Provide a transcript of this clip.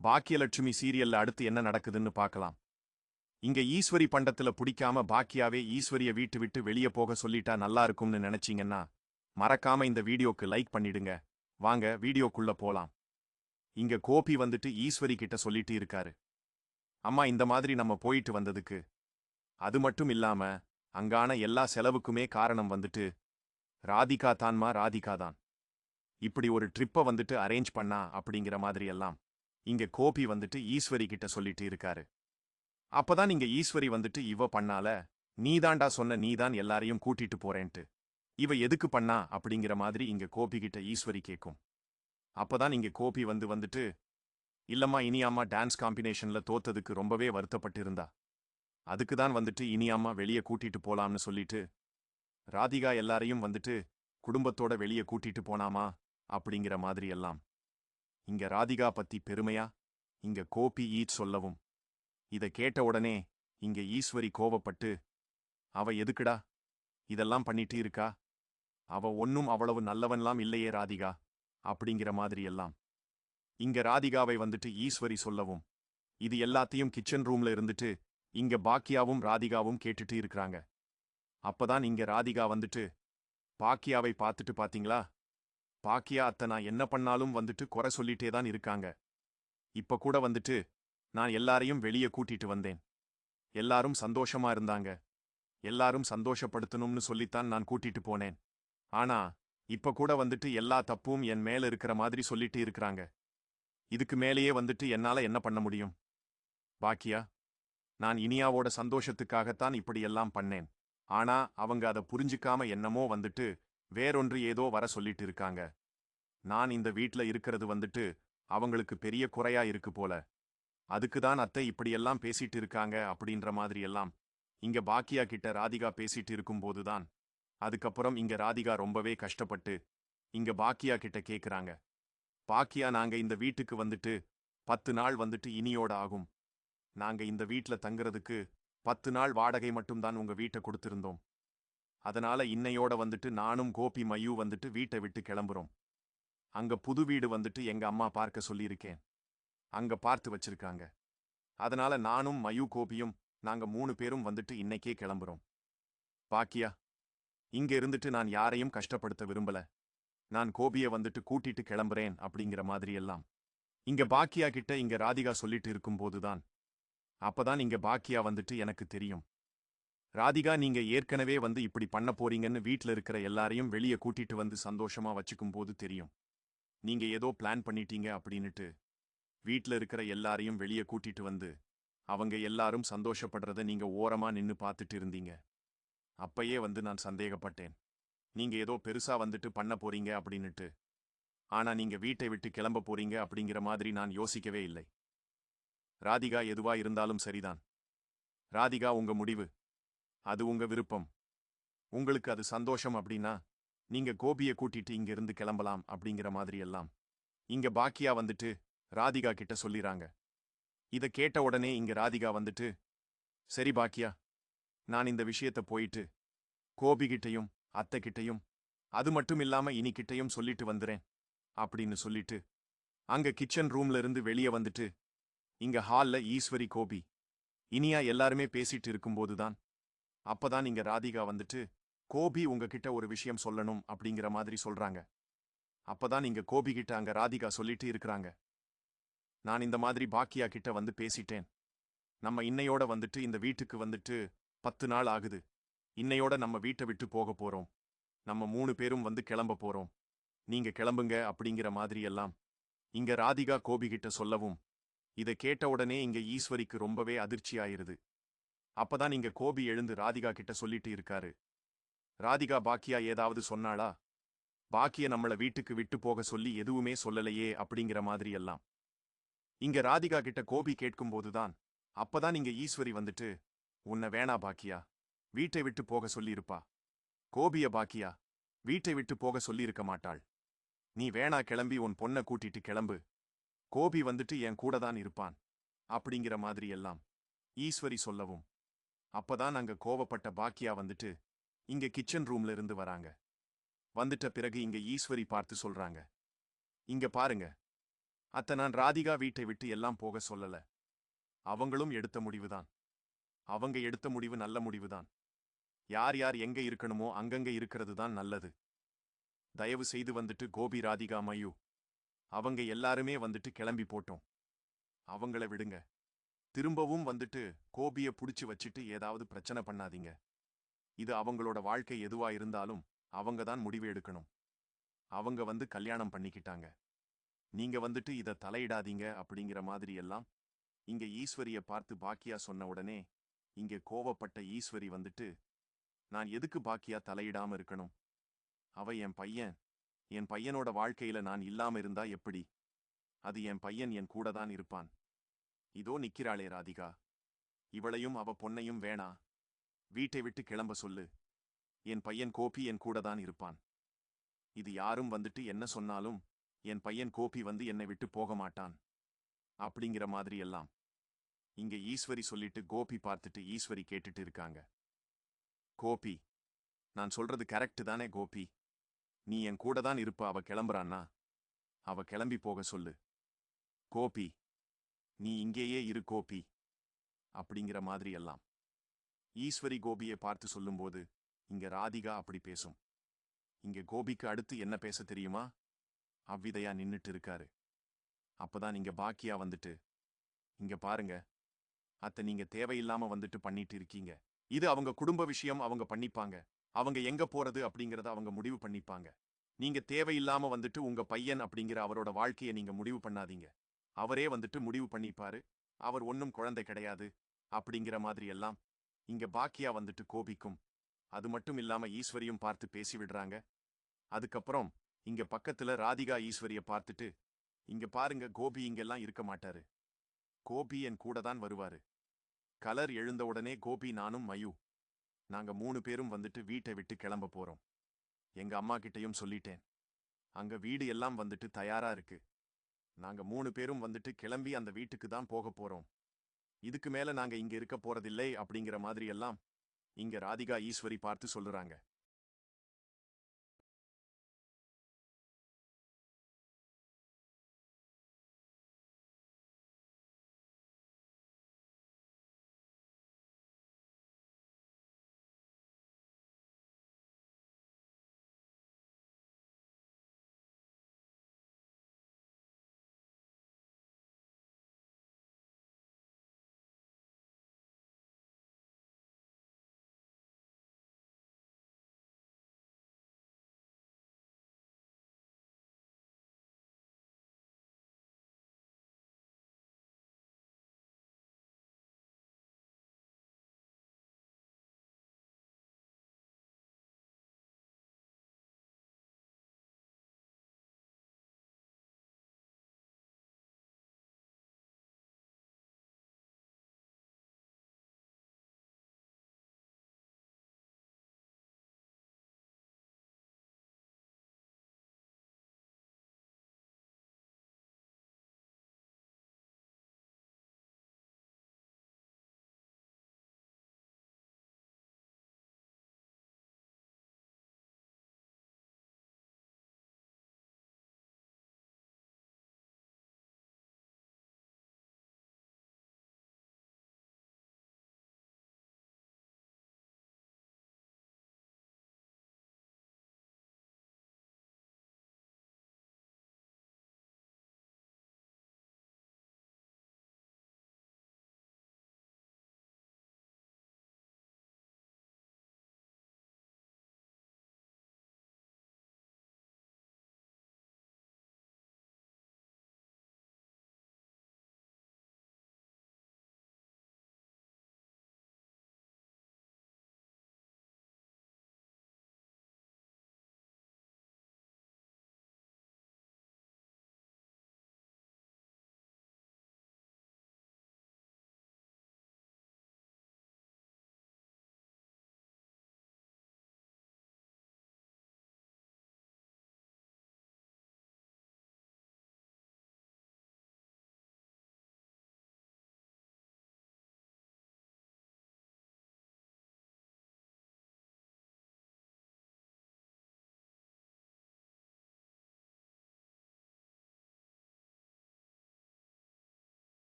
பாக்கியலட்சுமி சீரியல்ல அடுத்து என்ன நடக்குதுன்னு பார்க்கலாம். இங்க ஈஸ்வரி பண்டத்துல புடிக்காம பாக்கியாவே ஈஸ்வரிய வீட்டு விட்டு வெளிய போக சொல்லிட்டா நல்லா இருக்கும்னு நினைச்சீங்கன்னா மறக்காம இந்த வீடியோக்கு லைக் பண்ணிடுங்க. வாங்க வீடியோக்குள்ள போலாம். இங்க கோபி வந்துட்டு ஈஸ்வரி கிட்ட சொல்லிட்டு இருக்காரு. அம்மா, இந்த மாதிரி நம்ம போயிட்டு வந்ததுக்கு, அது மட்டும் இல்லாம அங்கான எல்லா செலவுக்குமே காரணம் வந்துட்டு ராதிகா தான்மா, ராதிகா தான் இப்படி ஒரு ட்ரிப்ப வந்துட்டு அரேஞ்ச் பண்ணா அப்படிங்கிற மாதிரி எல்லாம் இங்க கோபி வந்துட்டு ஈஸ்வரி கிட்ட சொல்லிட்டு இருக்காரு. அப்பதான் இங்க ஈஸ்வரி வந்துட்டு இவ பண்ணால, நீதாண்டா சொன்ன, நீதான் எல்லாரையும் கூட்டிட்டு போறேன்ட்டு. இவ எதுக்கு பண்ணா அப்படிங்கிற மாதிரி இங்க கோபி கிட்ட ஈஸ்வரி கேக்கும். அப்பதான் இங்க கோபி வந்துட்டு, இல்லம்மா, இனியாம்மா டான்ஸ் காம்பினேஷன்ல தோத்ததுக்கு ரொம்பவே வருத்தப்பட்டு இருந்தா. அதுக்கு தான் வந்துட்டு இனியாம்மா வெளிய கூட்டிட்டு போலாம்னு சொல்லிட்டு ராதிகா எல்லாரையும் வந்துட்டு குடும்பத்தோட வெளிய கூட்டிட்டு போனாமா அப்படிங்கிற மாதிரி எல்லாம் இங்க ராதிகா பத்தி பெருமையா இங்க கோபி சொல்லவும், இத கேட்ட உடனே இங்க ஈஸ்வரி கோவப்பட்டு, அவ எதுக்குடா இதெல்லாம் பண்ணிட்டு இருக்கா? அவ ஒன்னும் அவ்வளவு நல்லவன்லாம் இல்லையே ராதிகா அப்படிங்கிற மாதிரி எல்லாம் இங்க ராதிகாவை வந்துட்டு ஈஸ்வரி சொல்லவும், இது எல்லாத்தையும் கிச்சன் ரூம்ல இருந்துட்டு இங்க பாக்கியாவும் ராதிகாவும் கேட்டுட்டு இருக்கிறாங்க. அப்பதான் இங்க ராதிகா வந்துட்டு பாக்கியாவை பார்த்துட்டு, பாத்தீங்களா, பாக்கியா அத்தை நான் என்ன பண்ணாலும் வந்துட்டு குறை சொல்லிட்டே தான் இருக்காங்க. இப்ப கூட வந்துட்டு நான் எல்லாரையும் வெளியே கூட்டிட்டு வந்தேன். எல்லாரும் சந்தோஷமா இருந்தாங்க. எல்லாரும் சந்தோஷப்படுத்தணும்னு சொல்லித்தான் நான் கூட்டிட்டு போனேன். ஆனா இப்ப கூட வந்துட்டு எல்லா தப்பும் என் மேல இருக்கிற மாதிரி சொல்லிட்டு இருக்கிறாங்க. இதுக்கு மேலேயே வந்துட்டு என்னால என்ன பண்ண முடியும்? பாக்கியா, நான் இனியாவோட சந்தோஷத்துக்காகத்தான் இப்படியெல்லாம் பண்ணேன். ஆனா அவங்க அதை புரிஞ்சுக்காம என்னமோ வந்துட்டு வேறொன்று ஏதோ வர சொல்லிட்டு இருக்காங்க. நான் இந்த வீட்ல இருக்கிறது வந்துட்டு அவங்களுக்கு பெரிய குறையா இருக்கு போல. அதுக்குதான் அத்தை இப்படியெல்லாம் பேசிட்டு இருக்காங்க அப்படின்ற மாதிரி எல்லாம் இங்க பாக்கியா கிட்ட ராதிகா பேசிட்டு இருக்கும்போதுதான் அதுக்கப்புறம் இங்க ராதிகா ரொம்பவே கஷ்டப்பட்டு இங்க பாக்கியா கிட்ட கேக்குறாங்க. பாக்கியா, நாங்க இந்த வீட்டுக்கு வந்துட்டு 10 நாள் வந்துட்டு இனியோட ஆகும். நாங்க இந்த வீட்ல தங்குறதுக்கு 10 நாள் வாடகை மட்டும்தான் உங்க வீட்டை கொடுத்திருந்தோம். அதனால இன்னையோட வந்துட்டு நானும் கோபி மயு வந்துட்டு வீட்டை விட்டு கிளம்புறோம். அங்க புது வீடு வந்துட்டு எங்க அம்மா பார்க்க சொல்லியிருக்கேன். அங்க பார்த்து வச்சிருக்காங்க. அதனால நானும் மயு கோபியும் நாங்க 3 பேரும் வந்துட்டு இன்னைக்கே கிளம்புறோம். பாக்கியா, இங்க இருந்துட்டு நான் யாரையும் கஷ்டப்படுத்த விரும்பல. நான் கோபிய வந்துட்டு கூட்டிட்டு கிளம்புறேன் அப்படிங்கிற மாதிரி எல்லாம் இங்க பாக்கியா கிட்ட இங்க ராதிகா சொல்லிட்டு இருக்கும்போதுதான் அப்பதான் இங்க பாக்கியா வந்துட்டு, எனக்கு தெரியும் ராதிகா, நீங்க ஏற்கனவே வந்து இப்படி பண்ண போறீங்கன்னு வீட்ல இருக்கிற எல்லாரையும் வெளியே கூட்டிட்டு வந்து சந்தோஷமா வச்சுக்கும் போது தெரியும். நீங்க ஏதோ பிளான் பண்ணிட்டீங்க அப்படின்னுட்டு வீட்ல இருக்கிற எல்லாரையும் வெளியே கூட்டிட்டு வந்து அவங்க எல்லாரும் சந்தோஷப்படுறத நீங்க ஓரமா நின்னு பார்த்துட்டு இருந்தீங்க. அப்பயே வந்து நான் சந்தேகப்பட்டேன், நீங்க ஏதோ பெருசா வந்துட்டு பண்ண போறீங்க அப்படின்னுட்டு. ஆனா நீங்க வீட்டை விட்டு கிளம்ப போறீங்க அப்படிங்கிற மாதிரி நான் யோசிக்கவே இல்லை. ராதிகா, எதுவா இருந்தாலும் சரிதான். ராதிகா, உங்க முடிவு, அது உங்க விருப்பம். உங்களுக்கு அது சந்தோஷம் அப்படின்னா நீங்க கோபியை கூட்டிட்டு இங்க இருந்து கிளம்பலாம் அப்படிங்கிற மாதிரி எல்லாம் இங்க பாக்கியா வந்துட்டு ராதிகா கிட்ட சொல்லிறாங்க. இத கேட்ட உடனே இங்க ராதிகா வந்துட்டு, சரி பாக்கியா, நான் இந்த விஷயத்த போயிட்டு கோபி கிட்டையும் அத்தை கிட்டையும் அது மட்டும் இல்லாம இனிக்கிட்டையும் சொல்லிட்டு வந்துறேன் அப்படின்னு சொல்லிட்டு அங்க கிச்சன் ரூம்ல இருந்து வெளியே வந்துட்டு இங்க ஹால்ல ஈஸ்வரி, கோபி, இனியா எல்லாருமே பேசிட்டு இருக்கும்போதுதான் அப்பதான் இங்க ராதிகா வந்துட்டு, கோபி உங்ககிட்ட ஒரு விஷயம் சொல்லணும் அப்படிங்கிற மாதிரி சொல்றாங்க. அப்பதான் இங்க கோபி கிட்ட அங்க ராதிகா சொல்லிட்டு இருக்கிறாங்க, நான் இந்த மாதிரி பாக்கியா கிட்ட வந்து பேசிட்டேன். நம்ம இன்னையோட வந்துட்டு இந்த வீட்டுக்கு வந்துட்டு 10 நாள் ஆகுது. இன்னையோட நம்ம வீட்டை விட்டு போக போறோம். நம்ம 3 பேரும் வந்து கிளம்ப போறோம். நீங்க கிளம்புங்க அப்படிங்கிற மாதிரி எல்லாம் இங்க ராதிகா கோபி கிட்ட சொல்லவும், இதை கேட்ட உடனே இங்க ஈஸ்வரிக்கு ரொம்பவே அதிர்ச்சி ஆயிருது. அப்பதான் இங்க கோபி எழுந்து ராதிகா கிட்ட சொல்லிட்டு இருக்காரு, ராதிகா, பாக்கியா ஏதாவது சொன்னாளா? பாக்கிய நம்மள வீட்டுக்கு விட்டு போக சொல்லி எதுவுமே சொல்லலையே அப்படிங்கிற மாதிரி எல்லாம் இங்க ராதிகா கிட்ட கோபி கேட்கும்போதுதான் அப்பதான் இங்க ஈஸ்வரி வந்துட்டு, உன்னை வேணா பாக்கியா வீட்டை விட்டு போக சொல்லியிருப்பா. கோபிய பாக்கியா வீட்டை விட்டு போக சொல்லியிருக்க மாட்டாள். நீ வேணா கிளம்பி உன் பொண்ணை கூட்டிட்டு கிளம்பு. கோபி வந்துட்டு என் கூட தான் இருப்பான் அப்படிங்கிற மாதிரி எல்லாம் ஈஸ்வரி சொல்லவும், அப்பதான் அங்க கோவப்பட்ட பாக்கியா வந்துட்டு இங்க கிச்சன் ரூம்ல இருந்து வராங்க. வந்துட்ட பிறகு இங்க ஈஸ்வரி பார்த்து சொல்றாங்க, இங்க பாருங்க, நான் ராதிகா வீட்டை விட்டு எல்லாம் போக சொல்லல. அவங்களும் எடுத்த முடிவுதான். அவங்க எடுத்த முடிவு நல்ல முடிவுதான். யார் யார் எங்க இருக்கணுமோ அங்கங்க இருக்கிறது தான் நல்லது. தயவு செய்து வந்துட்டு கோபி, ராதிகா, மயு அவங்க எல்லாருமே வந்துட்டு கிளம்பி போட்டோம். அவங்கள விடுங்க. திரும்பவும் வந்துட்டு கோபிய புடிச்சு வச்சிட்டு ஏதாவது பிரச்சனை பண்ணாதீங்க. இது அவங்களோட வாழ்க்கை எதுவா இருந்தாலும் அவங்க தான் முடிவு எடுக்கணும். அவங்க வந்து கல்யாணம் பண்ணிக்கிட்டாங்க. நீங்க வந்துட்டு இத தலையிடாதீங்க அப்படிங்கிற மாதிரி எல்லாம் இங்க ஈஸ்வரிய பார்த்து பாக்கியா சொன்ன உடனே இங்க கோவப்பட்ட ஈஸ்வரி வந்துட்டு, நான் எதுக்கு பாக்கியா தலையிடாம இருக்கணும்? அவ என் பையன். என் பையனோட வாழ்க்கையில நான் இல்லாம இருந்தா எப்படி? அது என் பையன் என் கூட தான் இருப்பான். இதோ நிக்கிறாளே ராதிகா. இவளையும் அவ பொண்ணையும் வேணா. வீட்டை விட்டு கிளம்ப சொல்லு. என் பையன் கோபி என் கூட தான் இருப்பான். இது யாரும் வந்துட்டு என்ன சொன்னாலும் என் பையன் கோபி வந்து என்னை விட்டு போக மாட்டான். அப்படிங்கிற மாதிரி எல்லாம் இங்க ஈஸ்வரி சொல்லிட்டு கோபி பார்த்துட்டு ஈஸ்வரி கேட்டுட்டு இருக்காங்க. கோபி, நான் சொல்றது கரெக்ட் தானே கோபி? நீ என் கூட தான் இருப்ப. அவ கிளம்புறான்னா அவ கிளம்பி போக சொல்லு. கோபி, நீ இங்கேயே இரு கோபி. அப்படிங்கிற மாதிரி எல்லாம் ஈஸ்வரி கோபியை பார்த்து சொல்லும்போது இங்க ராதிகா அப்படி பேசும். இங்க கோபிக்கு அடுத்து என்ன பேச தெரியுமா? அவ்விதையா நின்னுட்டு இருக்காரு. அப்பதான் இங்க பாக்கியா வந்துட்டு, இங்க பாருங்க அத்தை, நீங்க தேவையில்லாம வந்துட்டு பண்ணிட்டு இருக்கீங்க. இது அவங்க குடும்ப விஷயம். அவங்க பண்ணிப்பாங்க. அவங்க எங்க போறது அப்படிங்கறத அவங்க முடிவு பண்ணிப்பாங்க. நீங்க தேவையில்லாம வந்துட்டு உங்க பையன் அப்படிங்கிற அவரோட வாழ்க்கையை நீங்க முடிவு பண்ணாதீங்க. அவரே வந்துட்டு முடிவு பண்ணிப்பாரு. அவர் ஒன்னும் குழந்தை கிடையாது அப்படிங்கிற மாதிரி எல்லாம் இங்க பாக்கியா வந்துட்டு கோபிக்கும். அது மட்டும் இல்லாம ஈஸ்வரியும் பார்த்து பேசி விடுறாங்க. அதுக்கப்புறம் இங்க பக்கத்துல ராதிகா ஈஸ்வரிய பார்த்துட்டு, இங்க பாருங்க கோபி இங்கெல்லாம் இருக்க மாட்டாரு. கோபி என் கூட தான் வருவாரு. கலர் எழுந்த உடனே கோபி, நானும் மயு நாங்க 3 பேரும் வந்துட்டு வீட்டை விட்டு கிளம்ப போறோம். எங்க அம்மா கிட்டையும் சொல்லிட்டேன். அங்க வீடு எல்லாம் வந்துட்டு தயாரா இருக்கு. நாங்க 3 பேரும் வந்துட்டு கிளம்பி அந்த வீட்டுக்கு தான் போக போறோம். இதுக்கு மேல நாங்க இங்க இருக்க போறதில்லை அப்படிங்கிற மாதிரி எல்லாம் இங்க ராதிகா ஈஸ்வரி பார்த்து சொல்லுறாங்க.